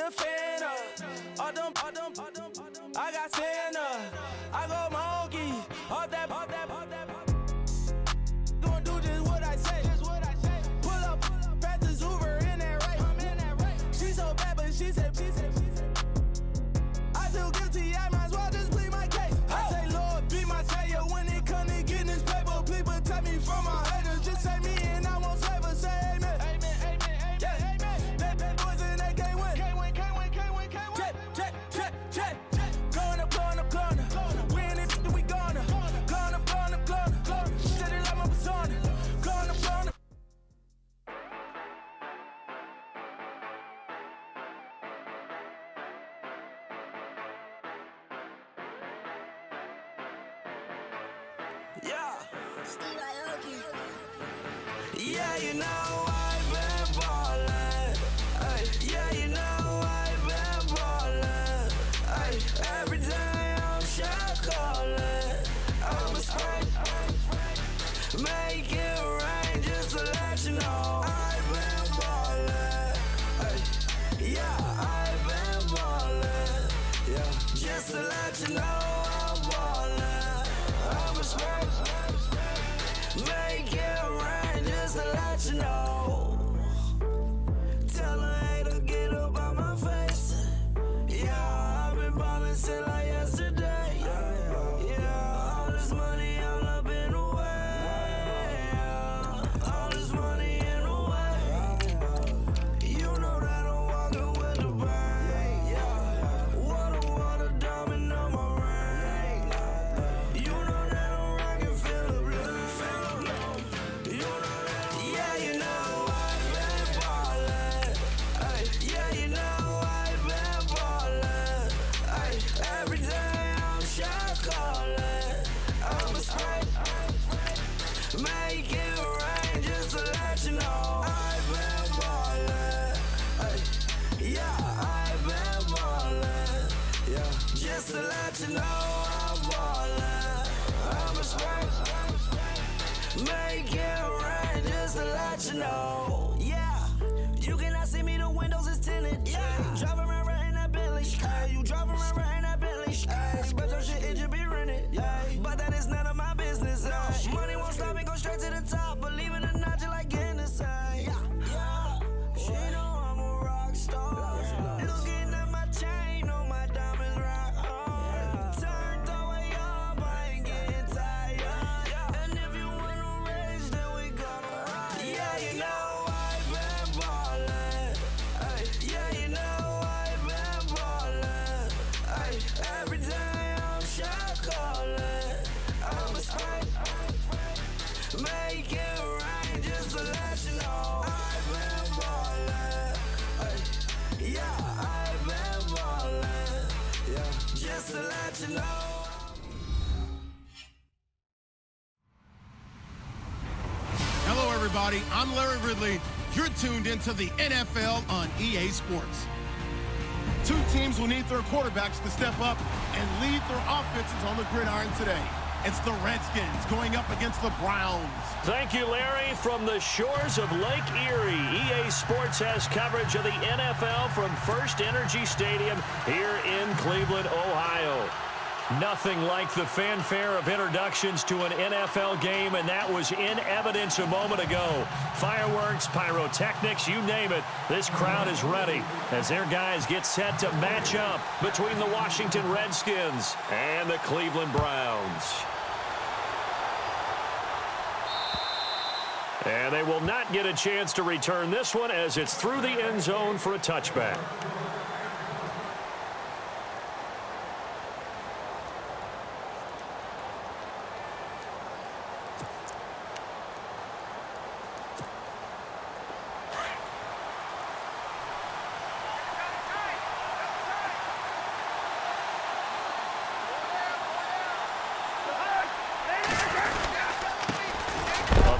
a fan of. All them, I got Santa. I go monkey. All that. Gonna do just what I say. Pull up, practice Uber in that race. She so bad, but she said. I feel guilty, I might as well just plead my case. I say, Lord, be my savior when it comes to getting this paper. Please protect me from my haters. Just say me and I won't save her. Say amen. Bad boys and they can't win. Check. Going up. We in it, we gonna. Going up. Shut it like my persona. Going up. Yeah, you know I've been ballin'. Ay, yeah, you know I've been ballin'. Ay, every day I'm shot callin'. I'm a spray, make it rain just to let you know I've been ballin'. Ay, yeah, I've been ballin'. Yeah, just to let you know I'm ballin'. I'm a spray, make it rain just to let you know. Tell her hater get up on my face. Yeah, I've been ballin' since like yesterday. Yeah, all this money all up in the way. All this money in the way. You know that I'm walking with the bank. Water, diamond on my ring. You know that I'm rockin' feel the blue. You know that, yeah, you know I've been ballin'. Ay, yeah, you know I've been ballin'. Ay, every day I'm shot callin'. I'm a spray, make it rain just to let you know I've been ballin'. Ay, yeah, I've been ballin'. Yeah, just to let you know I'm ballin'. I'm a spray, make it rain just to let you know. Yeah, you cannot see me, the windows is tinted. Yeah, driving around right in that Bentley. Hey, you driving around right in that Bentley. Hey, but your shit, it should be rented. Hey, but that is none of my business. Hey, money won't stop me, go straight to the top. Believe it or not, you like getting the same. Yeah, she know I'm a rock star. Looking at my chain, on my diamonds rock hard. Turned the way up, I ain't getting tired. And if you wanna race, then we gonna ride. Yeah, you know I've been ballin'. Ay, yeah, you know I've been ballin'. Ay, every day I'm shot callin'. I'm a spray, make it rain just to let you know I've been ballin'. Ay, yeah, I've been ballin'. Yeah, just to let you know. Hello, everybody. I'm Larry Ridley. You're tuned into the NFL on EA Sports. Two teams will need their quarterbacks to step up and lead their offenses on the gridiron today. It's the Redskins going up against the Browns. Thank you, Larry. From the shores of Lake Erie, EA Sports has coverage of the NFL from First Energy Stadium here in Cleveland, Ohio. Nothing like the fanfare of introductions to an NFL game, and that was in evidence a moment ago. Fireworks, pyrotechnics, you name it. This crowd is ready as their guys get set to match up between the Washington Redskins and the Cleveland Browns. And they will not get a chance to return this one as it's through the end zone for a touchback.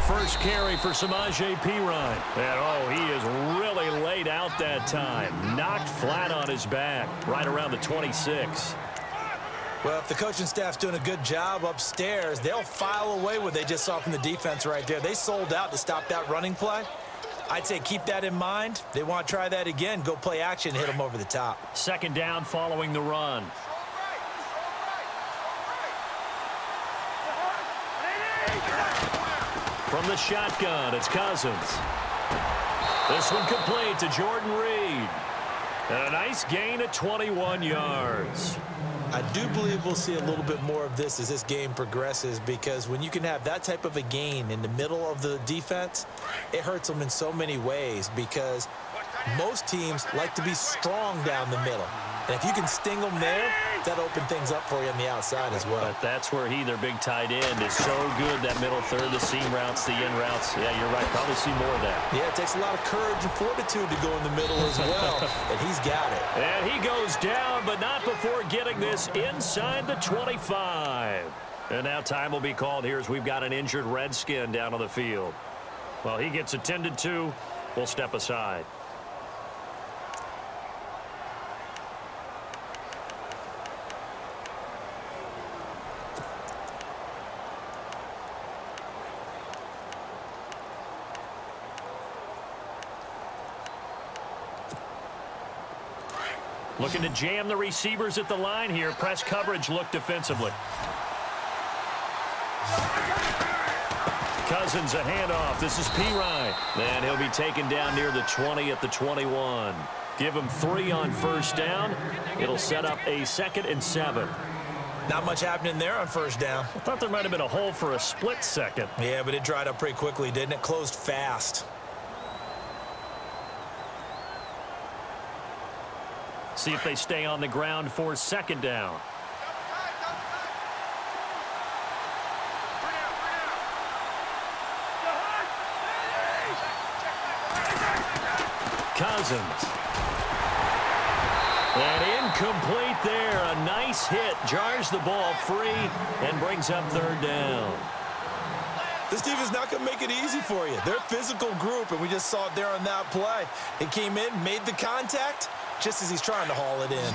First carry for Samaje Perine. And, oh, he is really laid out that time. Knocked flat on his back, right around the 26. Well, if the coaching staff's doing a good job upstairs, they'll file away what they just saw from the defense right there. They sold out to stop that running play. I'd say keep that in mind. They want to try that again. Go play action, hit them over the top. Second down following the run. From the shotgun, it's Cousins. This one complete to Jordan Reed. And a nice gain of 21 yards. I do believe we'll see a little bit more of this as this game progresses, because when you can have that type of a gain in the middle of the defense, it hurts them in so many ways, because most teams like to be strong down the middle. And if you can sting them there, that opens things up for you on the outside as well. But that's where their big tight end, is so good, that middle third, the seam routes, the in routes. Yeah, you're right. Probably see more of that. Yeah, it takes a lot of courage and fortitude to go in the middle as well, and he's got it. And he goes down, but not before getting this inside the 25. And now time will be called here as we've got an injured Redskin down on the field. Well, he gets attended to. We'll step aside. Looking to jam the receivers at the line here. Press coverage look defensively. Cousins a handoff. This is Pirine. And he'll be taken down near the 20 at the 21. Give him 3 on first down. It'll set up a 2nd and 7. Not much happening there on first down. I thought there might have been a hole for a split second. Yeah, but it dried up pretty quickly, didn't it? Closed fast. See if they stay on the ground for 2nd down. Cousins. And incomplete there. A nice hit. Jars the ball free and brings up 3rd down. This team is not going to make it easy for you. They're a physical group, and we just saw it there on that play. He came in, made the contact, just as he's trying to haul it in.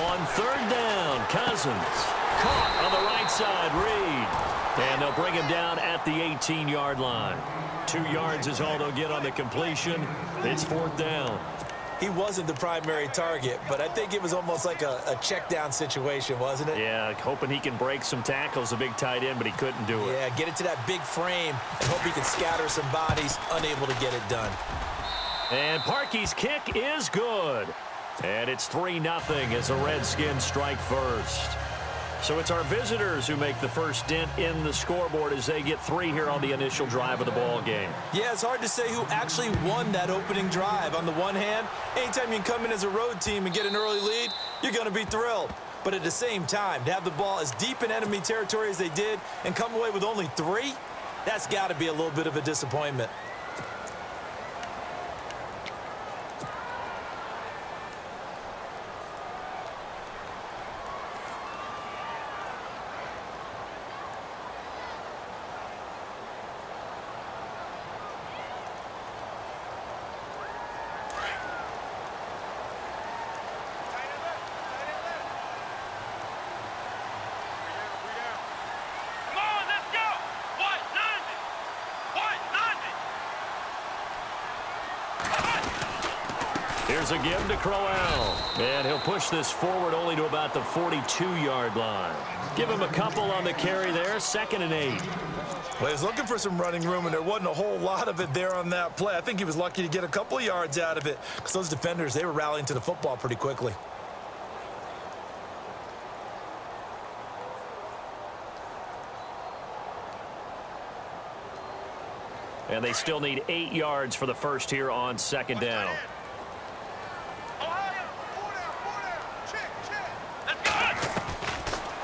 On 3rd down, Cousins. Caught on the right side, Reed. And they'll bring him down at the 18-yard line. 2 yards is all they'll get on the completion. It's 4th down. He wasn't the primary target, but I think it was almost like a check down situation, wasn't it? Yeah, hoping he can break some tackles, a big tight end, but he couldn't do it. Yeah, get it to that big frame and hope he can scatter some bodies, unable to get it done. And Parkey's kick is good. And it's 3-0 as the Redskins strike first. So it's our visitors who make the first dent in the scoreboard as they get 3 here on the initial drive of the ball game. Yeah, it's hard to say who actually won that opening drive. On the one hand, anytime you can come in as a road team and get an early lead, you're going to be thrilled. But at the same time, to have the ball as deep in enemy territory as they did and come away with only 3, that's got to be a little bit of a disappointment. Here's a give to Crowell. And he'll push this forward only to about the 42-yard line. Give him a couple on the carry there. 2nd and 8. Well, he was looking for some running room, and there wasn't a whole lot of it there on that play. I think he was lucky to get a couple yards out of it because those defenders, they were rallying to the football pretty quickly. And they still need 8 yards for the first here on 2nd down.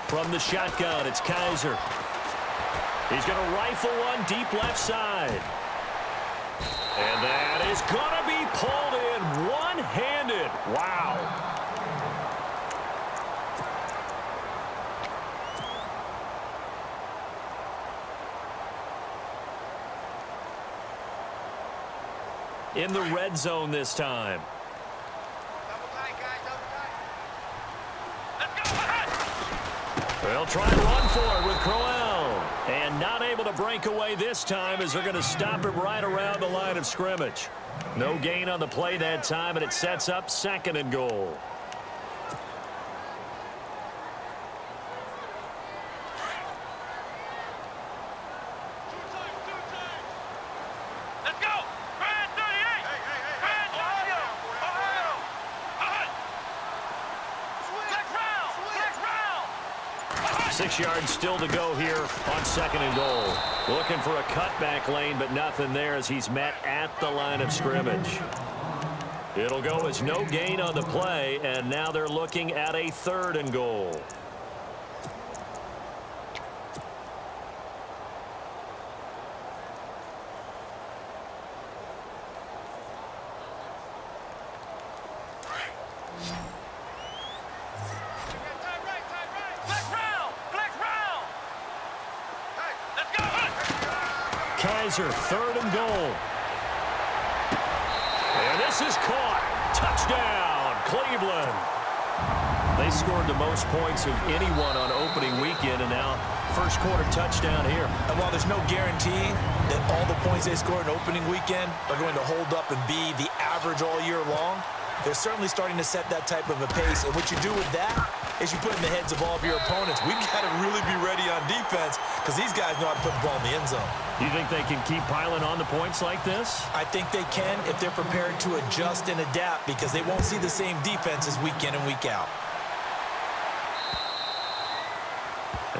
From the shotgun, it's Kaiser. He's going to rifle one deep left side. And that is going to be pulled in one-handed. Wow. In the red zone this time. They'll try to run for it with Crowell. Not able to break away this time as they're going to stop him right around the line of scrimmage. No gain on the play that time, and it sets up 2nd and goal. Let's go! Brad 38! Brad Ohio! Ohio! Flex round! 6 yards still to go here on 2nd and goal. Looking for a cutback lane, but nothing there as he's met at the line of scrimmage. It'll go as no gain on the play, and now they're looking at a 3rd and goal. Kaiser, 3rd and goal. And this is caught. Touchdown, Cleveland. They scored the most points of anyone on opening weekend, and now first quarter touchdown here. And while there's no guarantee that all the points they scored in opening weekend are going to hold up and be the average all year long, they're certainly starting to set that type of a pace. And what you do with that is you put in the heads of all of your opponents, we've got to really be ready on defense because these guys know how to put the ball in the end zone. Do you think they can keep piling on the points like this? I think they can if they're prepared to adjust and adapt because they won't see the same defenses week in and week out.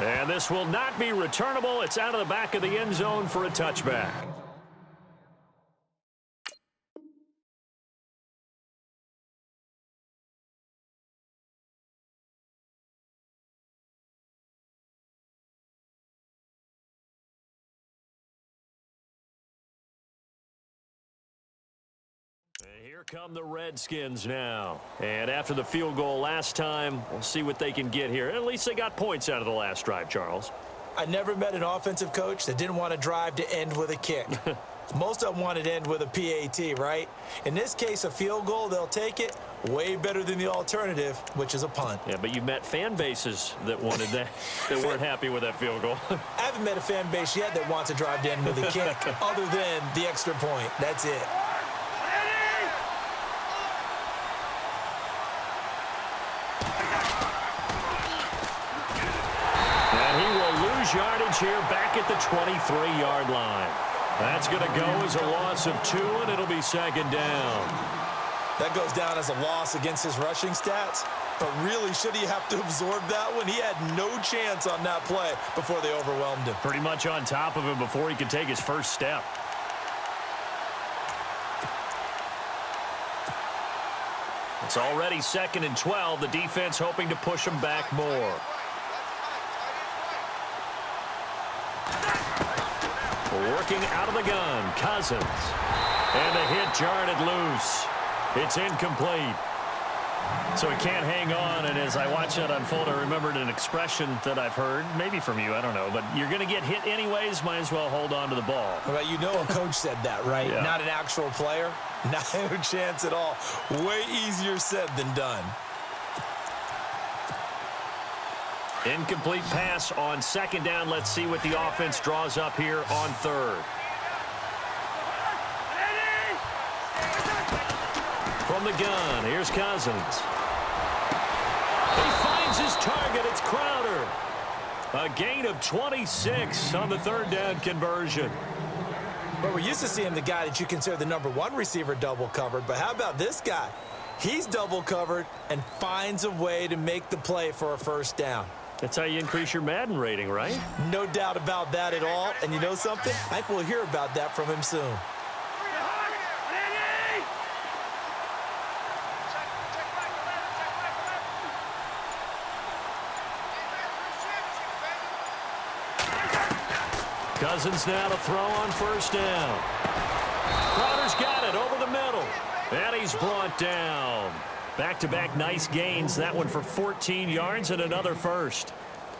And this will not be returnable. It's out of the back of the end zone for a touchback. Here come the Redskins now. And after the field goal last time, we'll see what they can get here. At least they got points out of the last drive, Charles. I never met an offensive coach that didn't want to drive to end with a kick. Most of them wanted to end with a PAT, right? In this case, a field goal, they'll take it. Way better than the alternative, which is a punt. Yeah, but you've met fan bases that wanted that, that weren't happy with that field goal. I haven't met a fan base yet that wants to drive to end with a kick other than the extra point. That's it. Yardage here back at the 23-yard line. That's going to go as a loss of 2, and it'll be 2nd down. That goes down as a loss against his rushing stats. But really, should he have to absorb that one? He had no chance on that play before they overwhelmed him. Pretty much on top of him before he could take his first step. It's already 2nd and 12. The defense hoping to push him back more. Working out of the gun, Cousins. And the hit jarred loose. It's incomplete. So he can't hang on, and as I watch that unfold, I remembered an expression that I've heard, maybe from you, I don't know, but you're going to get hit anyways, might as well hold on to the ball. Well, you know a coach said that, right? Yeah. Not an actual player. Not a chance at all. Way easier said than done. Incomplete pass on 2nd down. Let's see what the offense draws up here on 3rd. From the gun, here's Cousins. He finds his target. It's Crowder. A gain of 26 on the 3rd down conversion. But we're used to seeing the guy that you consider the #1 receiver double covered. But how about this guy? He's double covered and finds a way to make the play for a 1st down. That's how you increase your Madden rating, right? No doubt about that at all. And you know something? I think we'll hear about that from him soon. Cousins now to throw on 1st down. Crowder's got it over the middle. And he's brought down. Back-to-back nice gains. That one for 14 yards and another first.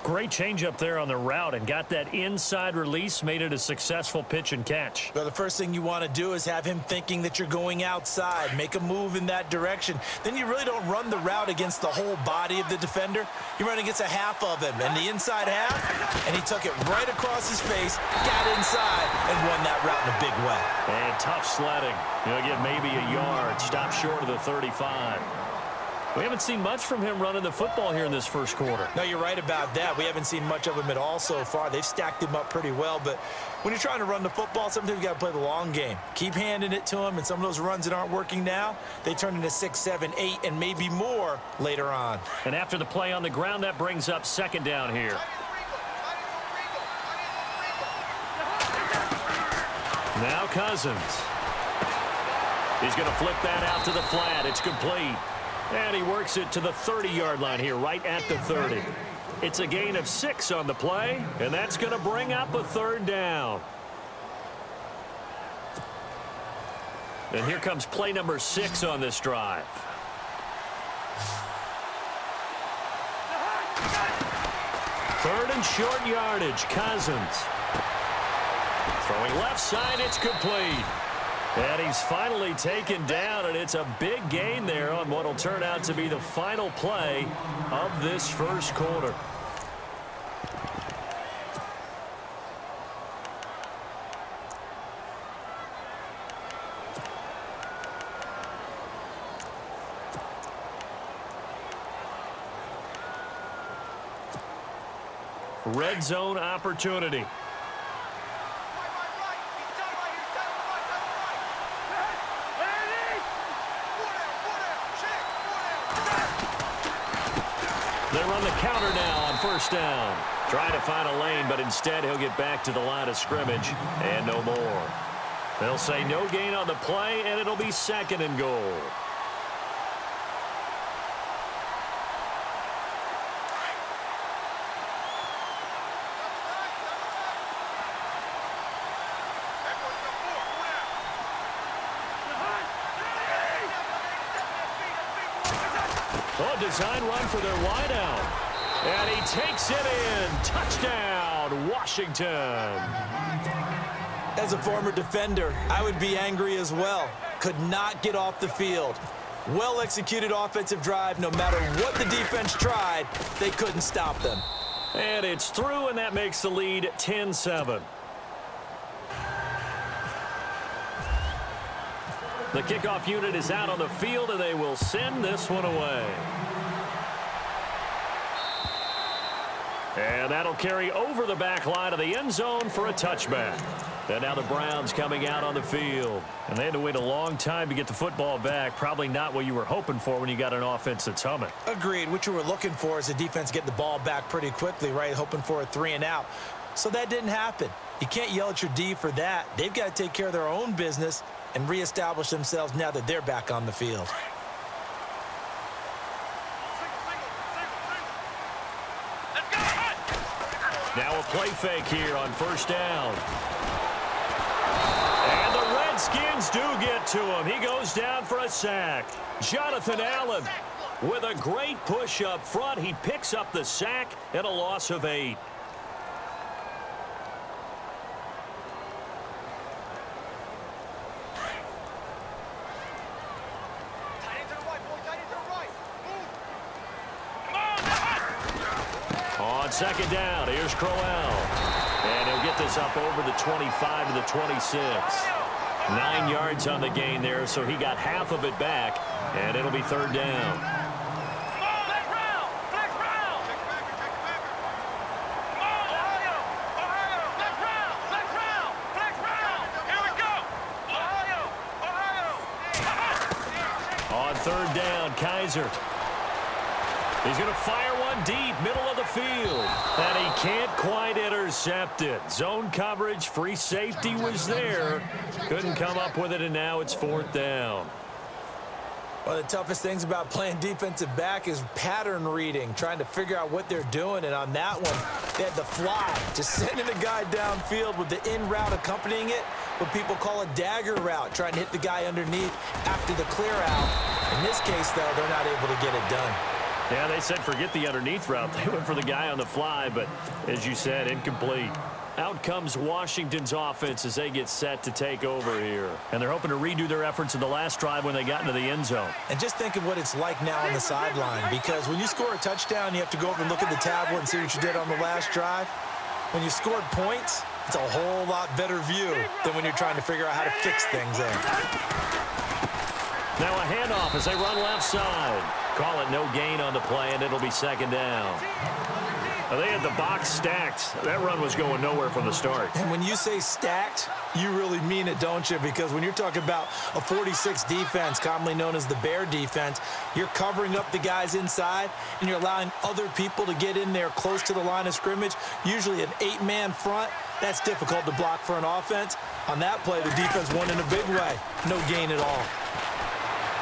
Great change up there on the route and got that inside release, made it a successful pitch and catch. Well, the first thing you want to do is have him thinking that you're going outside, make a move in that direction. Then you really don't run the route against the whole body of the defender. You run against a half of him, and the inside half, and he took it right across his face, got inside, and won that route in a big way. And tough sledding. He'll get maybe a yard, stop short of the 35. We haven't seen much from him running the football here in this first quarter. No, you're right about that. We haven't seen much of him at all so far. They've stacked him up pretty well, but when you're trying to run the football, sometimes you got to play the long game. Keep handing it to him, and some of those runs that aren't working now, they turn into 6, 7, 8, and maybe more later on. And after the play on the ground, that brings up second down here. Now Cousins. He's going to flip that out to the flat. It's complete. And he works it to the 30-yard line here, right at the 30. It's a gain of 6 on the play, and that's going to bring up a third down. And here comes play number 6 on this drive. Third and short yardage, Cousins. Throwing left side, it's complete. And he's finally taken down, and it's a big gain there on what will turn out to be the final play of this first quarter. Red zone opportunity. They run the counter now on first down. Trying to find a lane, but instead he'll get back to the line of scrimmage and no more. They'll say no gain on the play, and it'll be second and goal. Oh, design run for their wideout. And he takes it in. Touchdown, Washington. As a former defender, I would be angry as well. Could not get off the field. Well-executed offensive drive. No matter what the defense tried, they couldn't stop them. And it's through, and that makes the lead 10-7. The kickoff unit is out on the field, and they will send this one away. And that'll carry over the back line of the end zone for a touchback. And now the Browns coming out on the field. And they had to wait a long time to get the football back. Probably not what you were hoping for when you got an offense that's humming. Agreed. What you were looking for is the defense getting the ball back pretty quickly, right? Hoping for a 3 and out. So that didn't happen. You can't yell at your D for that. They've got to take care of their own business and reestablish themselves now that they're back on the field. Now a play fake here on first down. And the Redskins do get to him. He goes down for a sack. Jonathan Allen with a great push up front. He picks up the sack and a loss of 8. On second down, here's Crowell. And he'll get this up over the 25 to the 26. 9 yards on the gain there, so he got half of it back, and it'll be third down. On third down, Kaiser. He's going to fire one deep, middle of the field. And he can't quite intercept it. Zone coverage, free safety was there. Couldn't come up with it, and now it's fourth down. One of the toughest things about playing defensive back is pattern reading, trying to figure out what they're doing. And on that one, they had the fly, just sending a guy downfield with the in route accompanying it, what people call a dagger route, trying to hit the guy underneath after the clear out. In this case, though, they're not able to get it done. Yeah, they said forget the underneath route. They went for the guy on the fly, but as you said, incomplete. Out comes Washington's offense as they get set to take over here. And they're hoping to redo their efforts in the last drive when they got into the end zone. And just think of what it's like now on the sideline, because when you score a touchdown, you have to go over and look at the tablet and see what you did on the last drive. When you scored points, it's a whole lot better view than when you're trying to figure out how to fix things there. Now a handoff as they run left side. Call it no gain on the play, and it'll be second down. They had the box stacked. That run was going nowhere from the start. And when you say stacked, you really mean it, don't you? Because when you're talking about a 46 defense, commonly known as the Bear defense, you're covering up the guys inside, and you're allowing other people to get in there close to the line of scrimmage, usually an 8-man front. That's difficult to block for an offense. On that play, the defense won in a big way. No gain at all.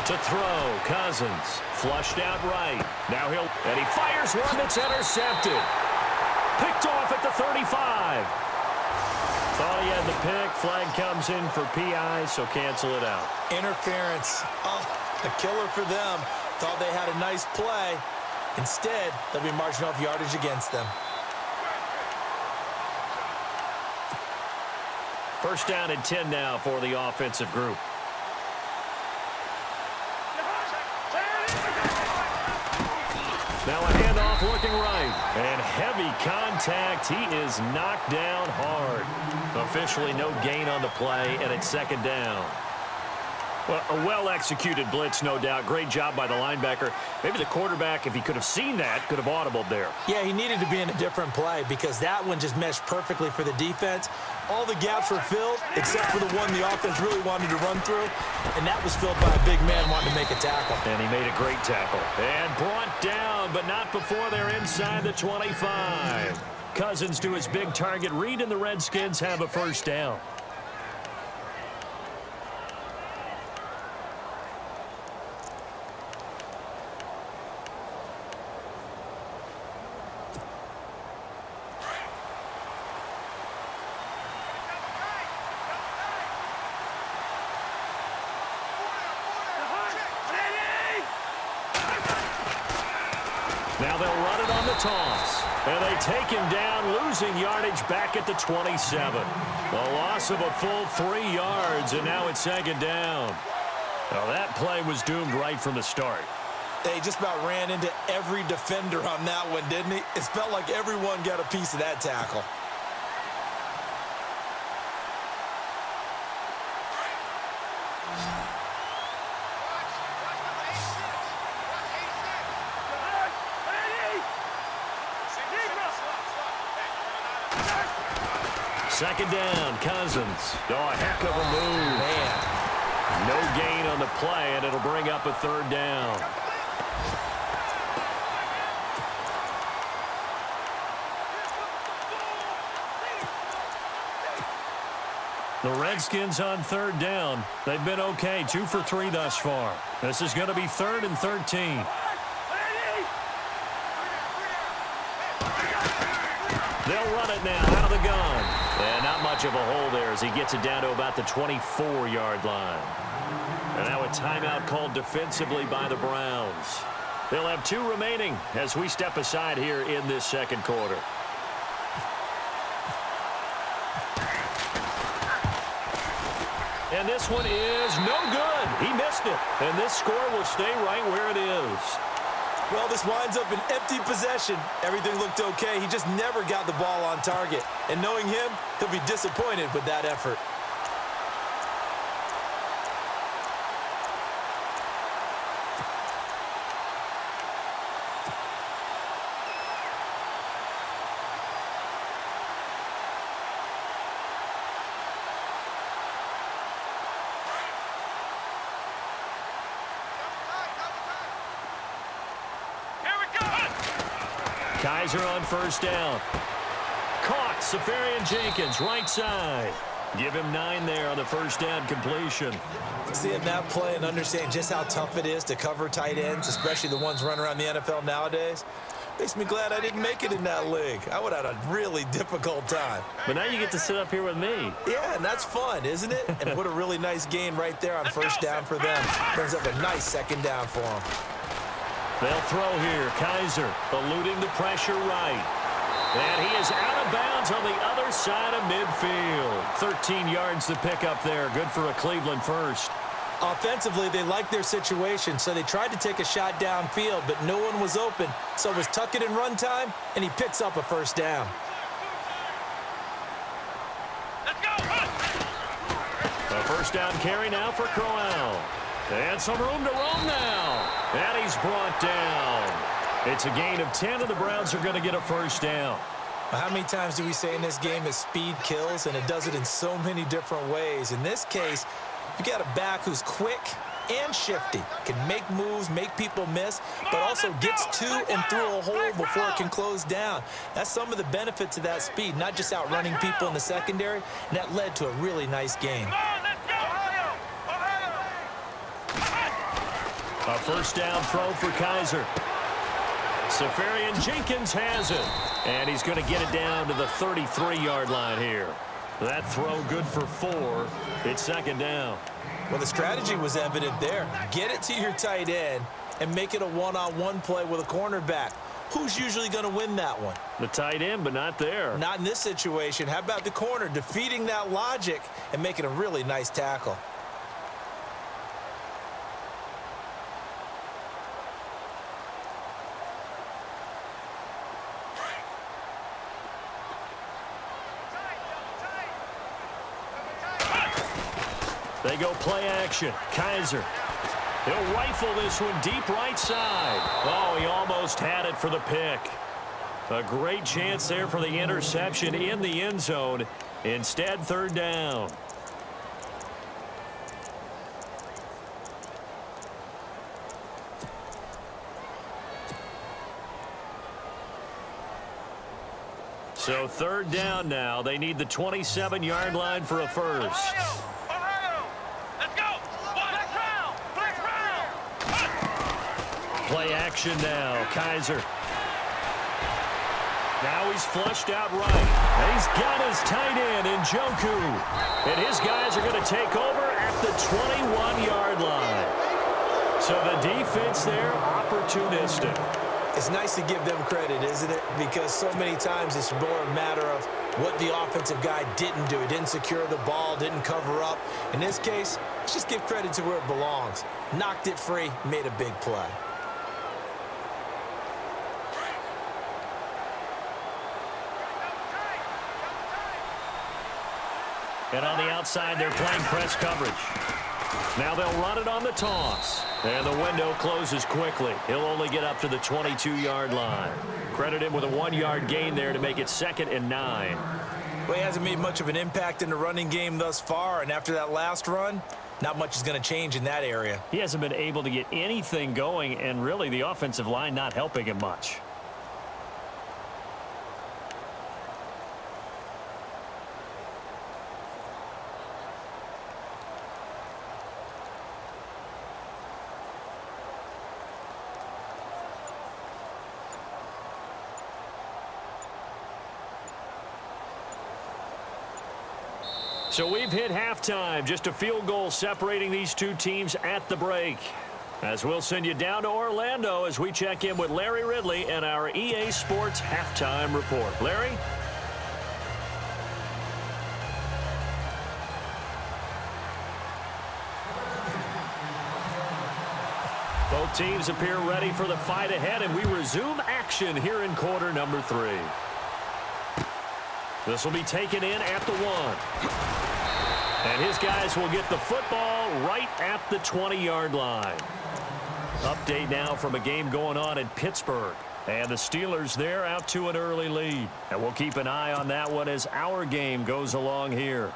To throw, Cousins. Flushed out right. Now and he fires one that's intercepted. Picked off at the 35. Thought he had the pick. Flag comes in for PI, so cancel it out. Interference. Oh, a killer for them. Thought they had a nice play. Instead, they'll be marching off yardage against them. First down and 10 now for the offensive group. Now a handoff looking right. And heavy contact. He is knocked down hard. Officially no gain on the play, and it's second down. Well, a well-executed blitz, no doubt. Great job by the linebacker. Maybe the quarterback, if he could have seen that, could have audibled there. Yeah, he needed to be in a different play because that one just meshed perfectly for the defense. All the gaps were filled except for the one the offense really wanted to run through, and that was filled by a big man wanting to make a tackle. And he made a great tackle. And brought down, but not before they're inside the 25. Cousins to his big target. Reed and the Redskins have a first down. Now they'll run it on the toss. And they take him down, losing yardage back at the 27. A loss of a full 3 yards, and now it's second down. Well, that play was doomed right from the start. They just about ran into every defender on that one, didn't he? It felt like everyone got a piece of that tackle. Second down, Cousins. Oh, a heck of a move. Man. No gain on the play, and it'll bring up a third down. The Redskins on third down. They've been okay, 2 for 3 thus far. This is going to be 3rd and 13. They'll run it now out of the gun. And not much of a hole there as he gets it down to about the 24-yard line. And now a timeout called defensively by the Browns. They'll have 2 remaining as we step aside here in this second quarter. And this one is no good. He missed it. And this score will stay right where it is. Well, this winds up an empty possession. Everything looked okay. He just never got the ball on target. And knowing him, he'll be disappointed with that effort. Kaiser on first down. Caught. Safarian-Jenkins, right side. Give him 9 there on the first down completion. Seeing that play and understand just how tough it is to cover tight ends, especially the ones running around the NFL nowadays, makes me glad I didn't make it in that league. I would have had a really difficult time. But now you get to sit up here with me. Yeah, and that's fun, isn't it? And what a really nice gain right there on first down for them. Brings up a nice second down for them. They'll throw here. Kaiser eluding the pressure right. And he is out of bounds on the other side of midfield. 13 yards to pick up there. Good for a Cleveland first. Offensively, they liked their situation, so they tried to take a shot downfield, but no one was open. So it was tuck it and run time, and he picks up a first down. Let's go. A first down carry now for Crowell. And some room to roam now. And he's brought down. It's a gain of 10, and the Browns are going to get a first down. How many times do we say in this game that speed kills, and it does it in so many different ways? In this case, you got a back who's quick and shifty, can make moves, make people miss, but also gets to and through a hole before it can close down. That's some of the benefits of that speed, not just outrunning people in the secondary, and that led to a really nice game. A first down throw for Kaiser. Safarian Jenkins has it, and he's going to get it down to the 33-yard line here. That throw good for 4. It's second down. Well, the strategy was evident there. Get it to your tight end and make it a one-on-one play with a cornerback. Who's usually going to win that one? The tight end, but not there. Not in this situation. How about the corner defeating that logic and making a really nice tackle? They go play action. Kaiser. He'll rifle this one deep right side. Oh, he almost had it for the pick. A great chance there for the interception in the end zone. Instead, third down. So third down now. They need the 27-yard line for a first. Play action now. Kaiser. Now he's flushed out right. And he's got his tight end in Njoku. And his guys are going to take over at the 21-yard line. So the defense there, opportunistic. It's nice to give them credit, isn't it? Because so many times it's more a matter of what the offensive guy didn't do. He didn't secure the ball, didn't cover up. In this case, let's just give credit to where it belongs. Knocked it free, made a big play. And on the outside, they're playing press coverage. Now they'll run it on the toss. And the window closes quickly. He'll only get up to the 22-yard line. Credit him with a 1-yard gain there to make it 2nd and 9. Well, he hasn't made much of an impact in the running game thus far. And after that last run, not much is going to change in that area. He hasn't been able to get anything going, and really the offensive line not helping him much. So we've hit halftime, just a field goal separating these two teams at the break. As we'll send you down to Orlando as we check in with Larry Ridley and our EA Sports halftime report. Larry? Both teams appear ready for the fight ahead, and we resume action here in quarter number 3. This will be taken in at the 1. And his guys will get the football right at the 20-yard line. Update now from a game going on in Pittsburgh. And the Steelers there out to an early lead. And we'll keep an eye on that one as our game goes along here.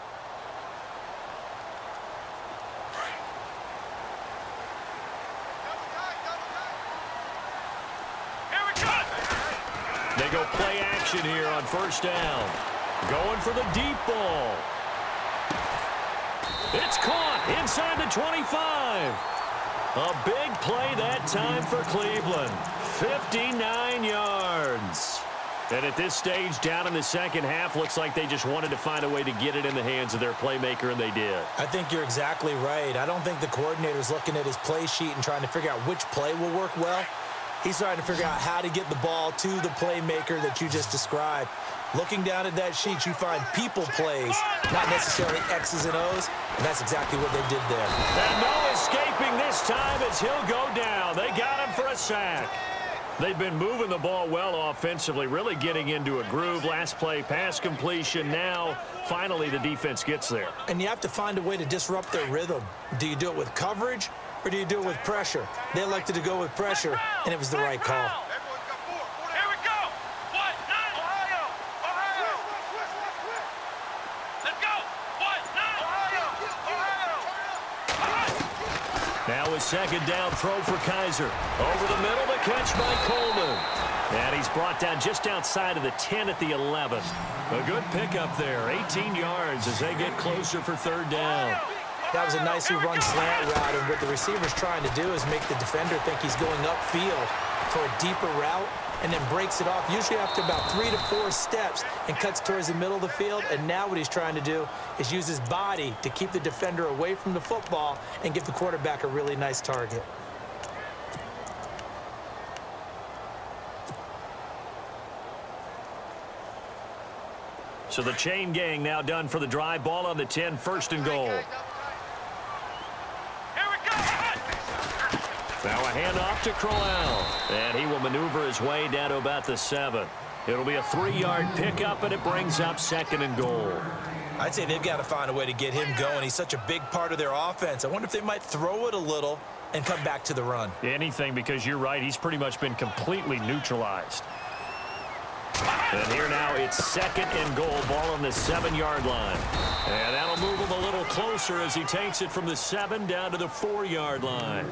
They go play action here on first down. Going for the deep ball. It's caught inside the 25. A big play that time for Cleveland. 59 yards. And at this stage, down in the second half, looks like they just wanted to find a way to get it in the hands of their playmaker, and they did. I think you're exactly right. I don't think the coordinator's looking at his play sheet and trying to figure out which play will work well. He's trying to figure out how to get the ball to the playmaker that you just described. Looking down at that sheet, you find people plays, not necessarily X's and O's, and that's exactly what they did there. And no escaping this time as he'll go down. They got him for a sack. They've been moving the ball well offensively, really getting into a groove. Last play, pass completion. Now, finally, the defense gets there. And you have to find a way to disrupt their rhythm. Do you do it with coverage, or do you do it with pressure? They elected to go with pressure, and it was the right call. Here we go. What? Nine. Ohio. Ohio. Let's go. What? Nine. Ohio. Ohio. Now a second down throw for Kaiser. Over the middle, the catch by Coleman. And he's brought down just outside of the 10 at the 11. A good pickup there, 18 yards as they get closer for third down. That was a nicely run slant route, and what the receiver's trying to do is make the defender think he's going upfield for a deeper route, and then breaks it off, usually after about 3 to 4 steps, and cuts towards the middle of the field. And now what he's trying to do is use his body to keep the defender away from the football and give the quarterback a really nice target. So the chain gang now done for the drive. Ball on the 10, first and goal. Now a handoff to Crowell, and he will maneuver his way down to about the 7. It'll be a 3-yard pickup, and it brings up second and goal. I'd say they've got to find a way to get him going. He's such a big part of their offense. I wonder if they might throw it a little and come back to the run. Anything, because you're right, he's pretty much been completely neutralized. And here now it's second and goal, ball on the 7-yard line. And that'll move him a little closer as he takes it from the 7 down to the 4-yard line.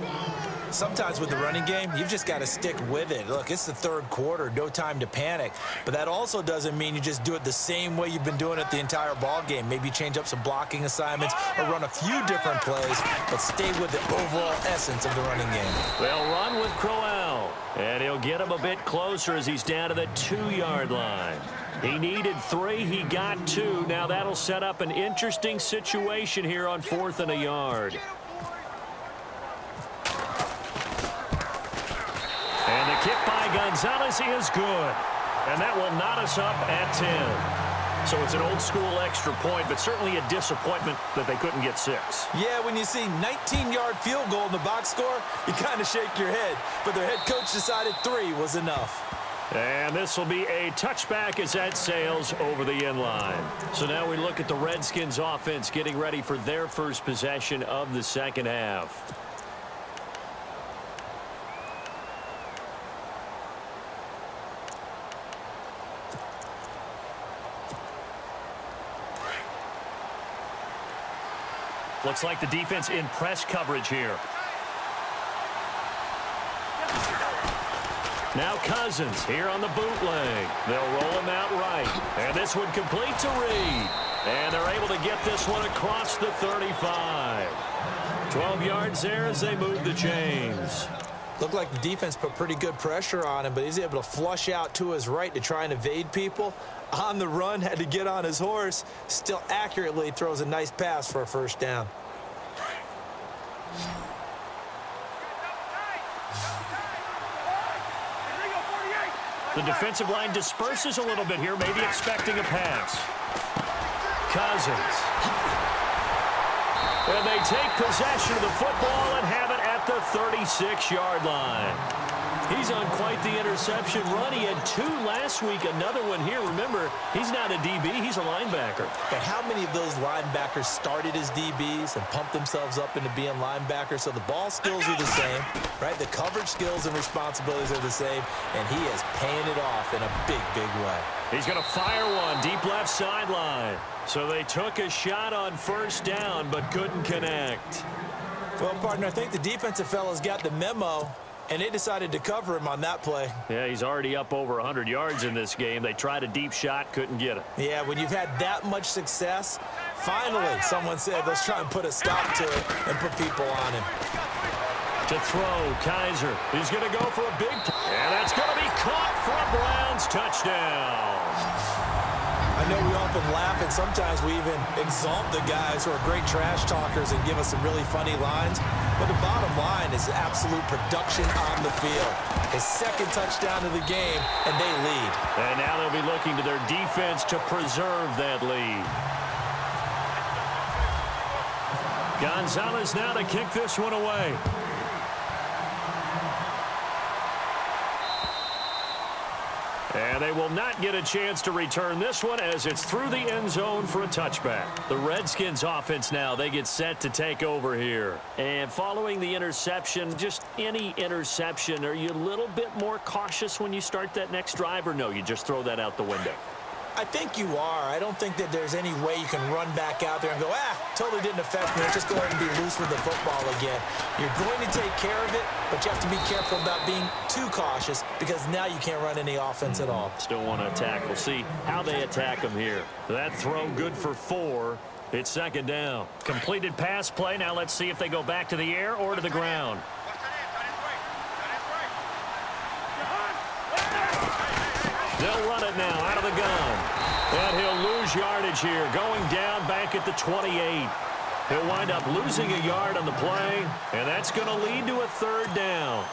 Sometimes with the running game, you've just got to stick with it. Look, it's the third quarter, no time to panic. But that also doesn't mean you just do it the same way you've been doing it the entire ball game. Maybe change up some blocking assignments or run a few different plays, but stay with the overall essence of the running game. They'll run with Crowell, and he'll get him a bit closer as he's down to the 2-yard line. He needed 3, he got 2. Now that'll set up an interesting situation here on 4th and a yard. And the kick by Gonzalez is good. And that will knot us up at 10. So it's an old-school extra point, but certainly a disappointment that they couldn't get 6. Yeah, when you see 19-yard field goal in the box score, you kind of shake your head. But their head coach decided 3 was enough. And this will be a touchback as that sails over the end line. So now we look at the Redskins offense getting ready for their first possession of the second half. Looks like the defense in press coverage here. Now Cousins here on the bootleg. They'll roll him out right. And this one complete to Reed. And they're able to get this one across the 35. 12 yards there as they move the chains. Looked like the defense put pretty good pressure on him, but he's able to flush out to his right to try and evade people. On the run, had to get on his horse. Still accurately throws a nice pass for a first down. The defensive line disperses a little bit here, maybe expecting a pass. Cousins. And they take possession of the football and have it at the 36-yard line. He's on quite the interception run. He had 2 last week, another one here. Remember, he's not a DB, he's a linebacker. But how many of those linebackers started as DBs and pumped themselves up into being linebackers? So the ball skills are the same, right? The coverage skills and responsibilities are the same, and he is paying it off in a big, big way. He's going to fire one deep left sideline. So they took a shot on first down, but couldn't connect. Well, partner, I think the defensive fellas got the memo, and they decided to cover him on that play. Yeah, he's already up over 100 yards in this game. They tried a deep shot, couldn't get it. Yeah, when you've had that much success, finally someone said, let's try and put a stop to it and put people on him. To throw, Kaiser. He's going to go for a big and that's going to be caught for a Browns touchdown. I I know we often laugh, and sometimes we even exalt the guys who are great trash talkers and give us some really funny lines. But the bottom line is absolute production on the field. His second touchdown of the game, and they lead. And now they'll be looking to their defense to preserve that lead. Gonzalez now to kick this one away. And they will not get a chance to return this one as it's through the end zone for a touchback. The Redskins offense now, they get set to take over here. And following the interception, just any interception, are you a little bit more cautious when you start that next drive, or no, you just throw that out the window? I think you are. I don't think that there's any way you can run back out there and go, totally didn't affect me. Let's just go ahead and be loose with the football again. You're going to take care of it, but you have to be careful about being too cautious because now you can't run any offense at all. Still want to attack. We'll see how they attack them here. That throw good for 4. It's second down. Completed pass play. Now let's see if they go back to the air or to the ground. They'll run it now out of the gun. And he'll lose yardage here, going down back at the 28. He'll wind up losing a yard on the play, and that's going to lead to a third down.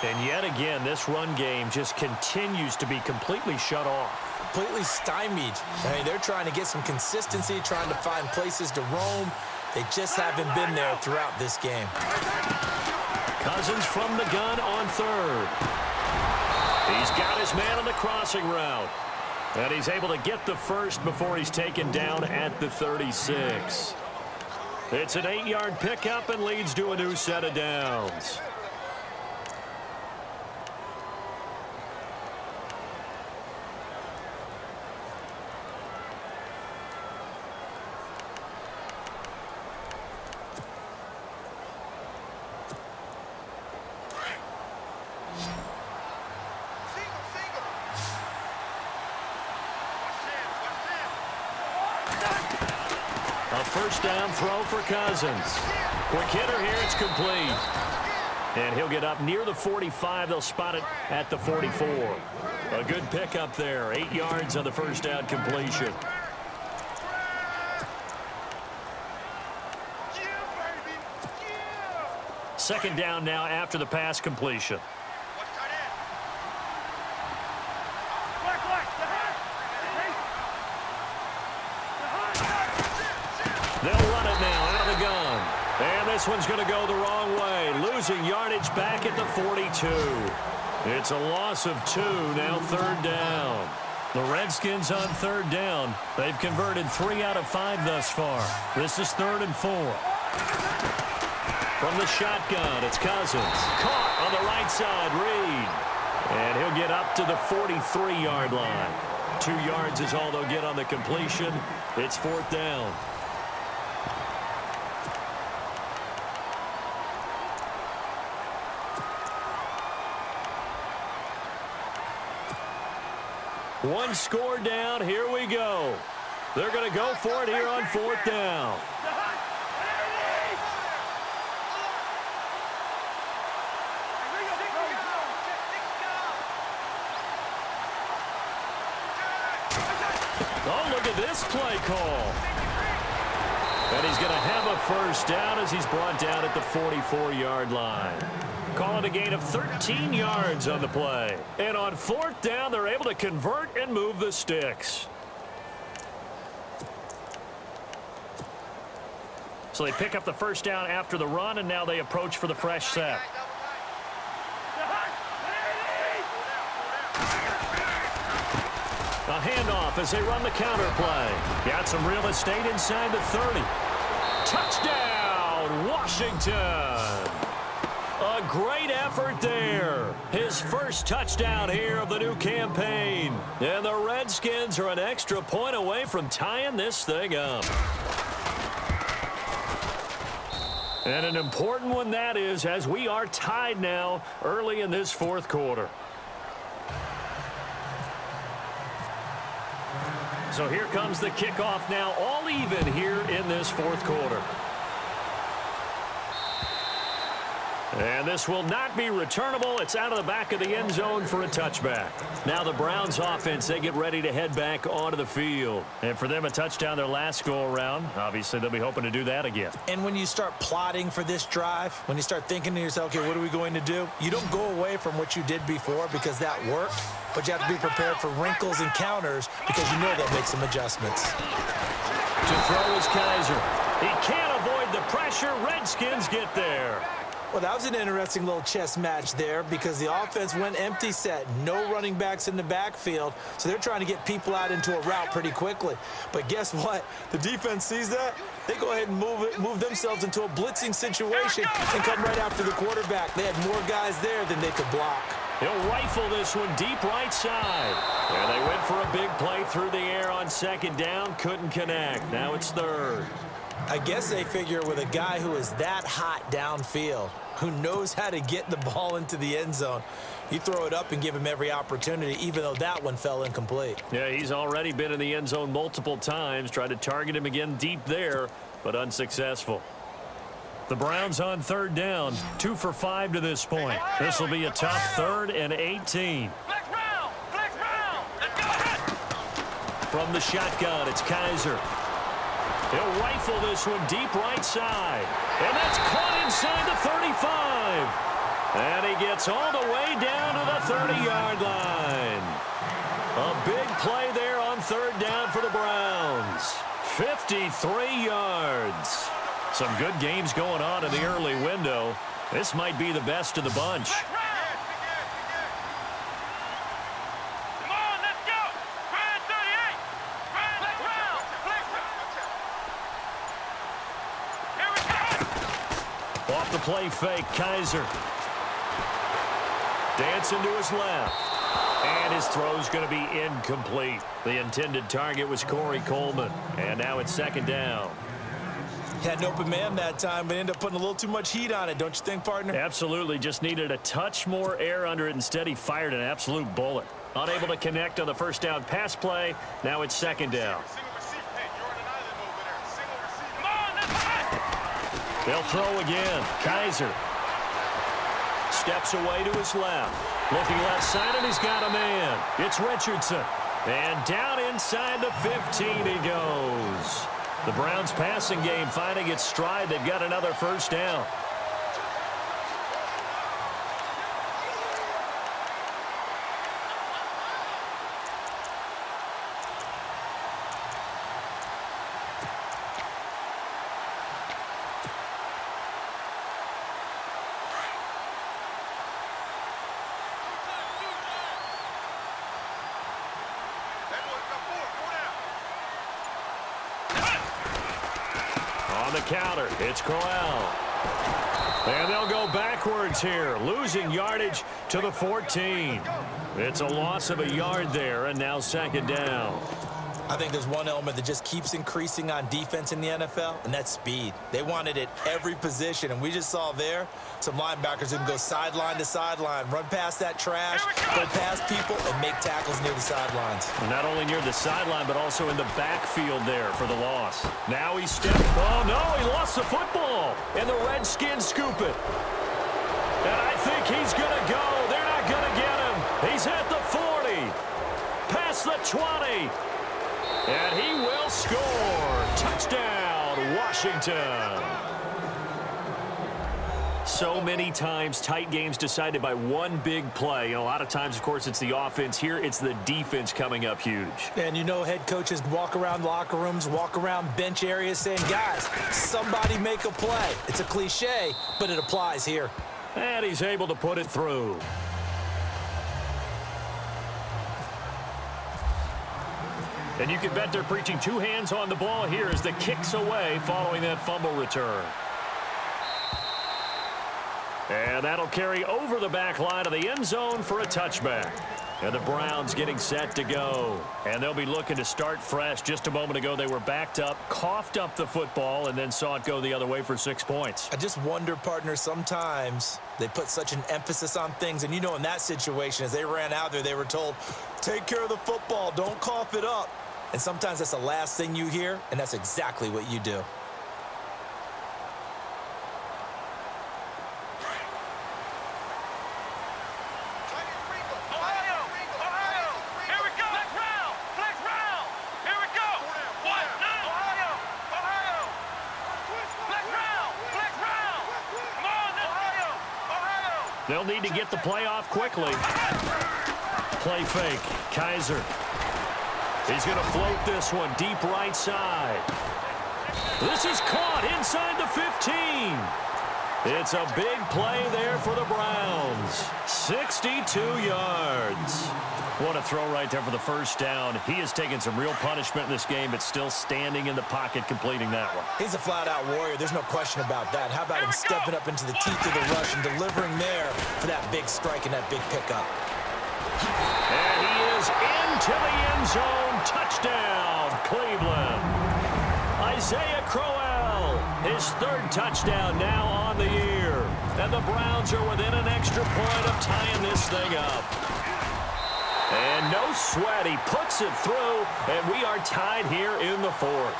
And yet again, this run game just continues to be completely shut off. Completely stymied. I mean, they're trying to get some consistency, trying to find places to roam. They just haven't been there throughout this game. Cousins from the gun on third. He's got his man on the crossing route. And he's able to get the first before he's taken down at the 36. It's an 8-yard pickup and leads to a new set of downs. First down throw for Cousins. Quick hitter here, it's complete. And he'll get up near the 45. They'll spot it at the 44. A good pickup there. 8 yards on the first down completion. Second down now after the pass completion. They'll run it now out of the gun. And this one's going to go the wrong way. Losing yardage back at the 42. It's a loss of 2, now third down. The Redskins on third down. They've converted 3 out of 5 thus far. This is 3rd and 4. From the shotgun, it's Cousins. Caught on the right side, Reed. And he'll get up to the 43-yard line. 2 yards is all they'll get on the completion. It's 4th down. One score down. Here we go. They're going to go for it here on 4th down. Oh, look at this play call. And he's going to have a first down as he's brought down at the 44-yard line. Calling a gain of 13 yards on the play. And on 4th down, they're able to convert and move the sticks. So they pick up the first down after the run, and now they approach for the fresh set. A handoff as they run the counter play. Got some real estate inside the 30. Touchdown, Washington. A great effort there. His first touchdown here of the new campaign. And the Redskins are an extra point away from tying this thing up. And an important one that is, as we are tied now early in this 4th quarter. So here comes the kickoff now, all even here in this 4th quarter. And this will not be returnable. It's out of the back of the end zone for a touchback. Now the Browns offense, they get ready to head back onto the field. And for them, a touchdown their last go-around. Obviously, they'll be hoping to do that again. And when you start plotting for this drive, when you start thinking to yourself, okay, what are we going to do? You don't go away from what you did before because that worked, but you have to be prepared for wrinkles and counters because you know they'll make some adjustments. To throw is Kaiser. He can't avoid the pressure. Redskins get there. Well, that was an interesting little chess match there because the offense went empty set. No running backs in the backfield, so they're trying to get people out into a route pretty quickly. But guess what? The defense sees that. They go ahead and move themselves into a blitzing situation and come right after the quarterback. They had more guys there than they could block. He'll rifle this one deep right side. And they went for a big play through the air on second down. Couldn't connect. Now it's third. I guess they figure with a guy who is that hot downfield, who knows how to get the ball into the end zone, you throw it up and give him every opportunity, even though that one fell incomplete. Yeah, he's already been in the end zone multiple times. Tried to target him again deep there, but unsuccessful. The Browns on third down, 2 for 5 to this point. This will be a tough 3rd and 18. Flex round! Flex round! Let's go! From the shotgun, it's Kaiser. He'll rifle this one deep right side. And that's caught inside the 35. And he gets all the way down to the 30-yard line. A big play there on third down for the Browns. 53 yards. Some good games going on in the early window. This might be the best of the bunch. Come on, let's go! Grind 38! Grind flex round! Flex round! Here we go! Off the play fake, Kaiser. Dancing to his left. And his throw's going to be incomplete. The intended target was Corey Coleman. And now it's second down. Had an open man that time, but ended up putting a little too much heat on it, don't you think, partner? Absolutely. Just needed a touch more air under it. Instead, he fired an absolute bullet. Unable to connect on the first down pass play. Now it's second down. They'll throw again. Kaiser steps away to his left. Looking left side, and he's got a man. It's Richardson. And down inside the 15 he goes. The Browns passing game finding its stride. They've got another first down. The counter, it's Corral. And they'll go backwards here, losing yardage to the 14. It's a loss of a yard there, and now second down. I think there's one element that just keeps increasing on defense in the NFL, and that's speed. They want it at every position, and we just saw there some linebackers who can go sideline to sideline, run past that trash, go past people, and make tackles near the sidelines. And not only near the sideline, but also in the backfield there for the loss. Now he stepped. Oh, no, he lost the football, and the Redskins scoop it. And I think he's going to go. They're not going to get him. He's at the 40, past the 20. And he will score. Touchdown, Washington. So many times, tight games decided by one big play. A lot of times, of course, it's the offense. Here, it's the defense coming up huge. And you know head coaches walk around locker rooms, walk around bench areas saying, guys, somebody make a play. It's a cliche, but it applies here. And he's able to put it through. And you can bet they're preaching two hands on the ball here as the kick's away following that fumble return. And that'll carry over the back line of the end zone for a touchback. And the Browns getting set to go. And they'll be looking to start fresh. Just a moment ago, they were backed up, coughed up the football, and then saw it go the other way for 6 points. I just wonder, partner, sometimes they put such an emphasis on things. And you know in that situation, as they ran out there, they were told, take care of the football, don't cough it up. And sometimes that's the last thing you hear, and that's exactly what you do. They'll need to get the play off quickly. Play fake. Kaiser. He's going to float this one deep right side. This is caught inside the 15. It's a big play there for the Browns. 62 yards. What a throw right there for the first down. He has taken some real punishment in this game, but still standing in the pocket completing that one. He's a flat-out warrior. There's no question about that. How about him stepping up into the teeth of the rush and delivering there for that big strike and that big pickup. And he is into the end zone. Touchdown, Cleveland. Isaiah Crowell, his third touchdown now on the year. And the Browns are within an extra point of tying this thing up. And no sweat, he puts it through, and we are tied here in the fourth.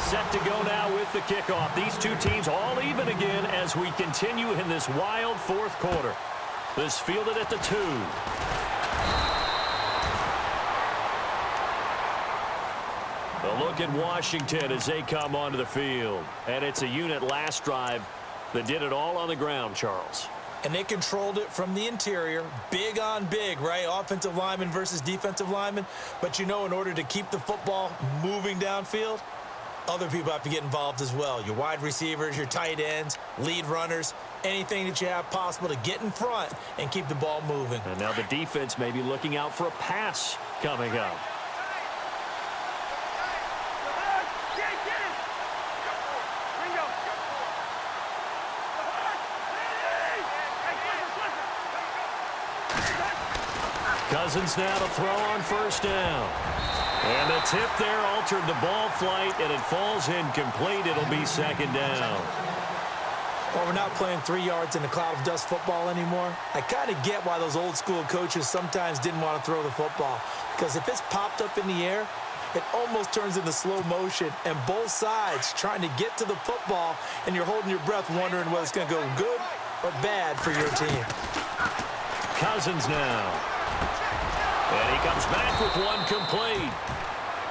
Set to go now with the kickoff. These two teams all even again as we continue in this wild fourth quarter. This fielded at the 2. A look at Washington as they come onto the field. And it's a unit last drive that did it all on the ground, Charles. And they controlled it from the interior, big on big, right? Offensive lineman versus defensive lineman. But, you know, in order to keep the football moving downfield, other people have to get involved as well. Your wide receivers, your tight ends, lead runners, anything that you have possible to get in front and keep the ball moving. And now the defense may be looking out for a pass coming up. Cousins now to throw on first down. And the tip there altered the ball flight, and it falls incomplete. It'll be second down. Well, we're not playing 3 yards in a cloud of dust football anymore. I kind of get why those old school coaches sometimes didn't want to throw the football. Because if it's popped up in the air, it almost turns into slow motion. And both sides trying to get to the football, and you're holding your breath wondering whether it's going to go good or bad for your team. Cousins now. And he comes back with one complete.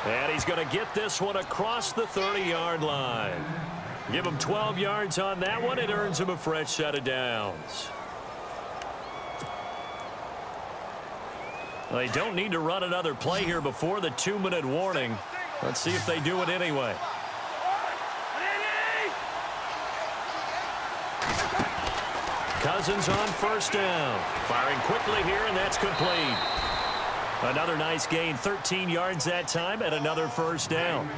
And he's going to get this one across the 30-yard line. Give him 12 yards on that one. It earns him a fresh set of downs. They don't need to run another play here before the 2-minute warning. Let's see if they do it anyway. Cousins on first down. Firing quickly here, and that's complete. Another nice gain, 13 yards that time, and another first down.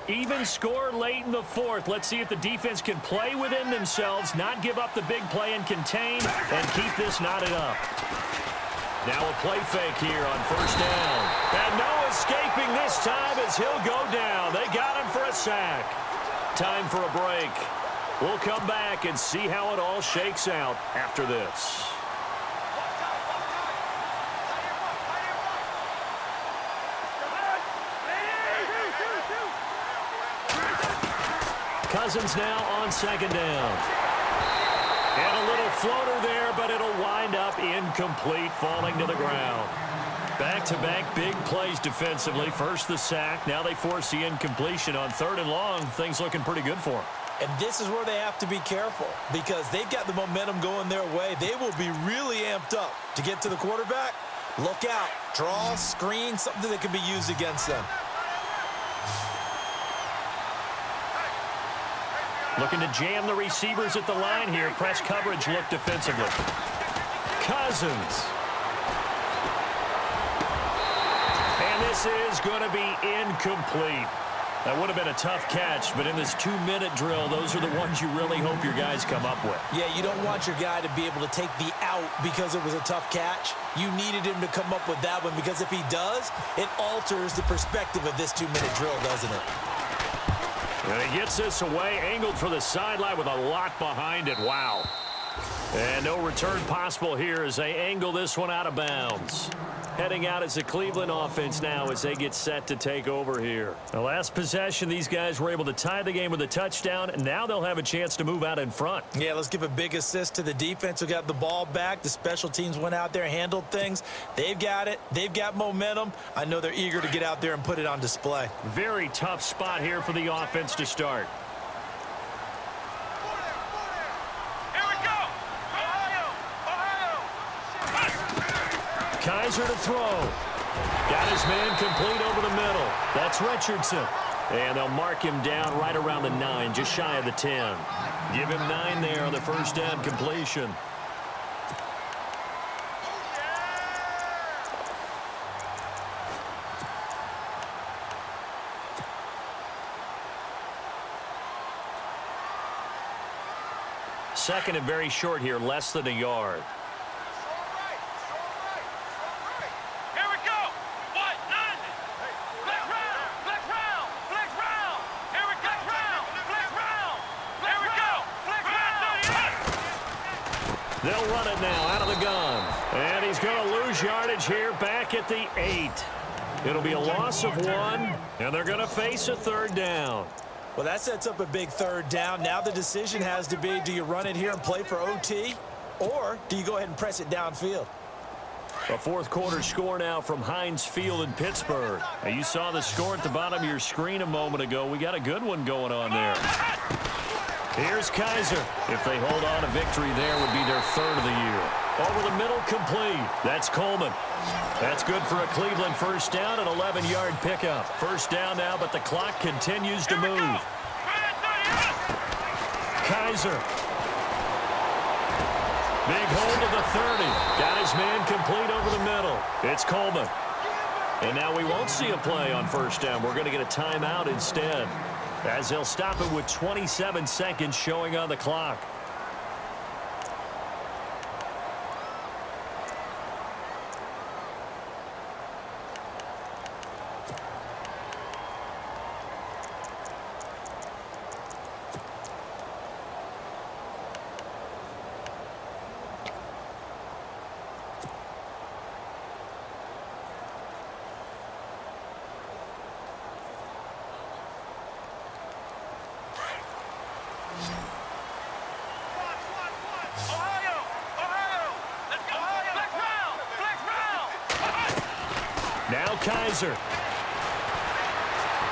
Even score late in the fourth. Let's see if the defense can play within themselves, not give up the big play and contain, and keep this knotted up. Now a play fake here on first down. And no escaping this time as he'll go down. They got him for a sack. Time for a break. We'll come back and see how it all shakes out after this. Cousins now on second down. And a little floater there, but it'll wind up incomplete, falling to the ground. Back-to-back big plays defensively. First the sack. Now they force the incompletion on 3rd and long. Things looking pretty good for them. And this is where they have to be careful because they've got the momentum going their way. They will be really amped up to get to the quarterback. Look out. Draw, screen, something that can be used against them. Looking to jam the receivers at the line here. Press coverage look defensively. Cousins. And this is going to be incomplete. That would have been a tough catch, but in this 2-minute drill, those are the ones you really hope your guys come up with. Yeah, you don't want your guy to be able to take the out because it was a tough catch. You needed him to come up with that one because if he does, it alters the perspective of this 2-minute drill, doesn't it? And he gets this away, angled for the sideline with a lot behind it. Wow. And no return possible here as they angle this one out of bounds. heading out as the Cleveland offense now as they get set to take over here. The last possession, these guys were able to tie the game with a touchdown, and now they'll have a chance to move out in front. Yeah, let's give a big assist to the defense who got the ball back. The special teams went out there, handled things. They've got it. They've got momentum. I know they're eager to get out there and put it on display. Very tough spot here for the offense to start. Kaiser to throw. Got his man complete over the middle. That's Richardson. And they'll mark him down right around the 9, just shy of the 10. Give him 9 there on the first down completion. Second and very short here, less than a yard. They'll run it now out of the gun. And he's going to lose yardage here back at the 8. It'll be a loss of 1, and they're going to face a third down. Well, that sets up a big third down. Now the decision has to be, do you run it here and play for OT, or do you go ahead and press it downfield? A fourth quarter score now from Heinz Field in Pittsburgh. Now, you saw the score at the bottom of your screen a moment ago. We got a good one going on there. Here's Kaiser. If they hold on to victory, there would be their third of the year. Over the middle, complete. That's Coleman. That's good for a Cleveland first down, an 11-yard pickup. First down now, but the clock continues to move. Kaiser. Big hold of the 30. Got his man complete over the middle. It's Coleman. And now we won't see a play on first down. We're going to get a timeout instead, as they'll stop it with 27 seconds showing on the clock. Now Kaiser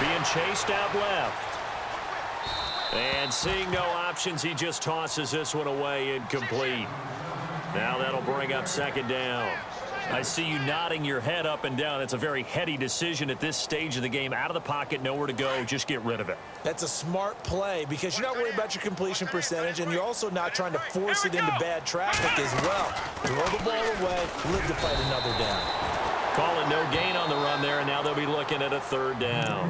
being chased out left. And seeing no options, he just tosses this one away, incomplete. Now that'll bring up second down. I see you nodding your head up and down. It's a very heady decision at this stage of the game. Out of the pocket, nowhere to go. Just get rid of it. That's a smart play because you're not worried about your completion percentage, and you're also not trying to force it into bad traffic as well. Throw the ball away, live to fight another down. Call it no gain on the run there, and now they'll be looking at a third down.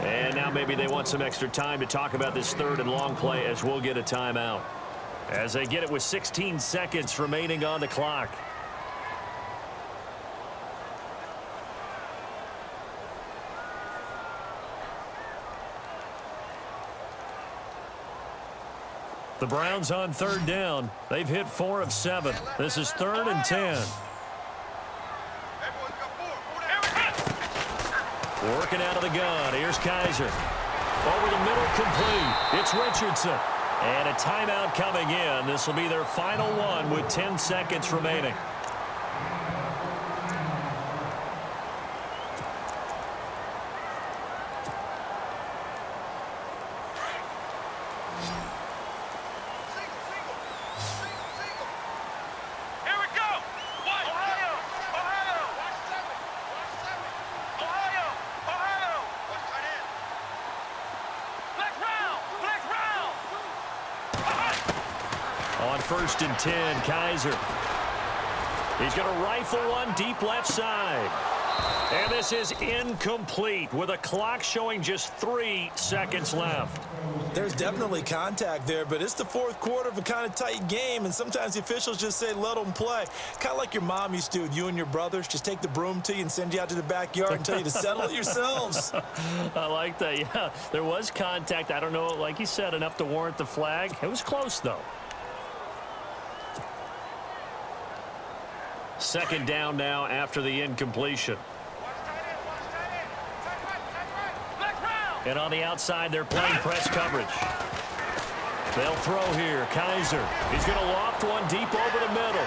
And now maybe they want some extra time to talk about this third and long play, as we'll get a timeout, as they get it with 16 seconds remaining on the clock. The Browns on third down. They've hit 4 of 7. This is 3rd and 10. Working out of the gun. Here's Kaiser. Over the middle, complete. It's Richardson. And a timeout coming in. This will be their final one with 10 seconds remaining. On 1st and 10, Kaiser. He's going to rifle one deep left side. And this is incomplete with a clock showing just 3 seconds left. There's definitely contact there, but it's the fourth quarter of a kind of tight game, and sometimes the officials just say let them play. Kind of like your mom used to with you and your brothers. Just take the broom to you and send you out to the backyard and tell you to settle it yourselves. I like that. Yeah, there was contact. I don't know, like you said, enough to warrant the flag. It was close, though. Second down now after the incompletion. And on the outside, they're playing press coverage. They'll throw here. Kaiser. He's going to loft one deep over the middle.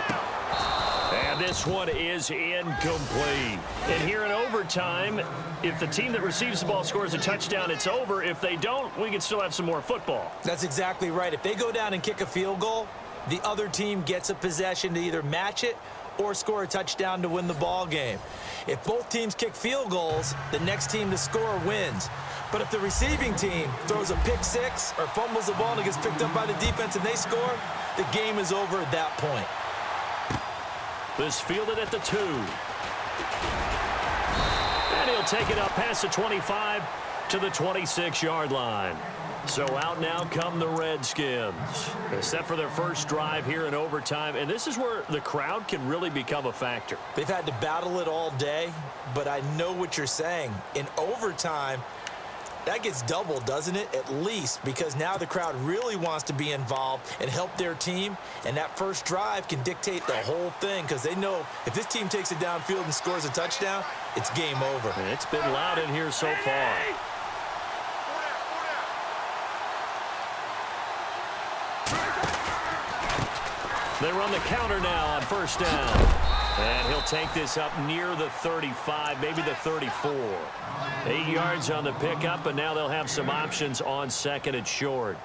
And this one is incomplete. And here in overtime, if the team that receives the ball scores a touchdown, it's over. If they don't, we can still have some more football. That's exactly right. If they go down and kick a field goal, the other team gets a possession to either match it or score a touchdown to win the ball game. If both teams kick field goals, the next team to score wins. But if the receiving team throws a pick six or fumbles the ball and it gets picked up by the defense and they score, the game is over at that point. This fielded at the 2. And he'll take it up past the 25 to the 26-yard line. So out now come the Redskins. They're set for their first drive here in overtime, and this is where the crowd can really become a factor. They've had to battle it all day, but I know what you're saying. In overtime, that gets doubled, doesn't it? At least, because now the crowd really wants to be involved and help their team, and that first drive can dictate the whole thing because they know if this team takes it downfield and scores a touchdown, it's game over. And it's been loud in here so far. They run the counter now on first down. And he'll take this up near the 35, maybe the 34. 8 yards on the pickup, and now they'll have some options on second and short.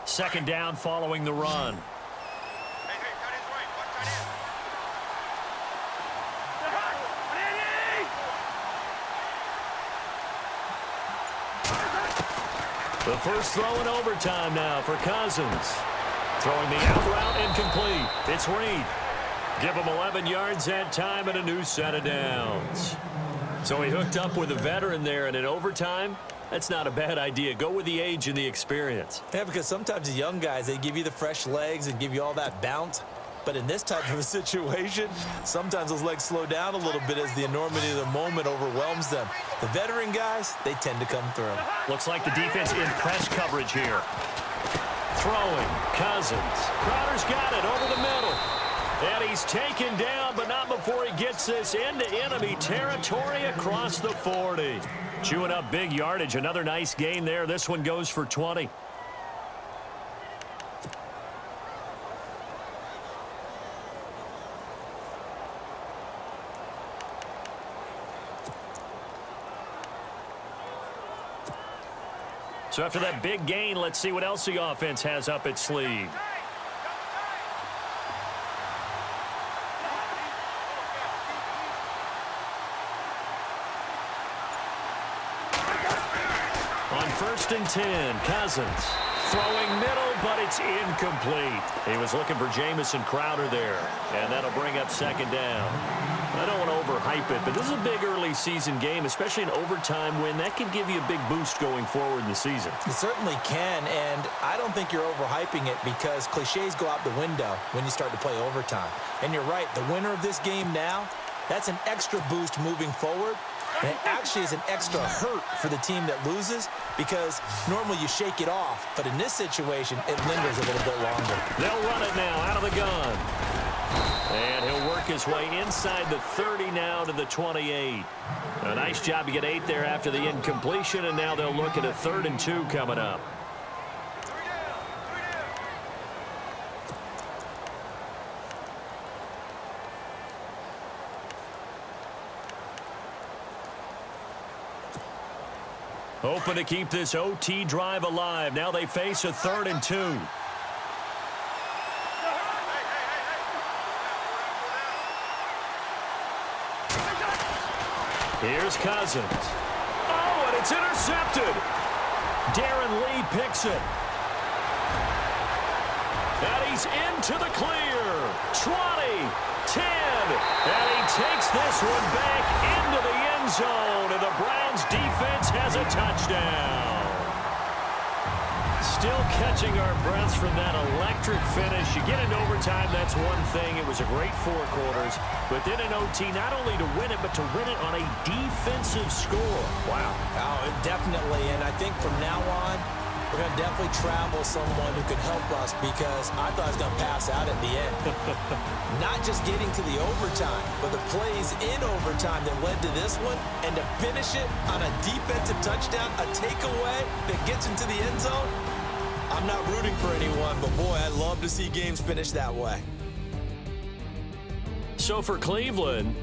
Second down following the run. The first throw in overtime now for Cousins. Throwing the out route incomplete. It's Reed. Give him 11 yards that time and a new set of downs. So he hooked up with a veteran there, and in overtime, that's not a bad idea. Go with the age and the experience. Yeah, because sometimes the young guys, they give you the fresh legs and give you all that bounce. But in this type of a situation, sometimes those legs slow down a little bit as the enormity of the moment overwhelms them. The veteran guys, they tend to come through. Looks like the defense in press coverage here. Throwing, Cousins. Crowder's got it over the middle. And he's taken down, but not before he gets this into enemy territory across the 40. Chewing up big yardage. Another nice gain there. This one goes for 20. So after that big gain, let's see what else the offense has up its sleeve. On first and 10, Cousins. Throwing middle, but it's incomplete. He was looking for Jamison Crowder there, and that'll bring up second down. I don't want to overhype it, but this is a big early season game, especially an overtime win. That can give you a big boost going forward in the season. It certainly can, and I don't think you're overhyping it because cliches go out the window when you start to play overtime. And you're right, the winner of this game now, that's an extra boost moving forward. And it actually is an extra hurt for the team that loses because normally you shake it off. But in this situation, it lingers a little bit longer. They'll run it now out of the gun. And he'll work his way inside the 30 now to the 28. A nice job to get 8 there after the incompletion, and now they'll look at a 3rd and 2 coming up. Hoping to keep this OT drive alive. Now they face a 3rd and 2. Here's Cousins. Oh, and it's intercepted. Darren Lee picks it. And he's into the clear. 20, 10. And he takes this one back into the end zone. And the Browns defense has a touchdown. Still catching our breaths from that electric finish. You get into overtime, that's one thing. It was a great 4 quarters. But then in OT, not only to win it, but to win it on a defensive score. Wow. Oh, definitely. And I think from now on, we're going to definitely travel someone who can help us because I thought I was going to pass out at the end. Not just getting to the overtime, but the plays in overtime that led to this one, and to finish it on a defensive touchdown, a takeaway that gets into the end zone. I'm not rooting for anyone, but boy, I'd love to see games finish that way. So for Cleveland,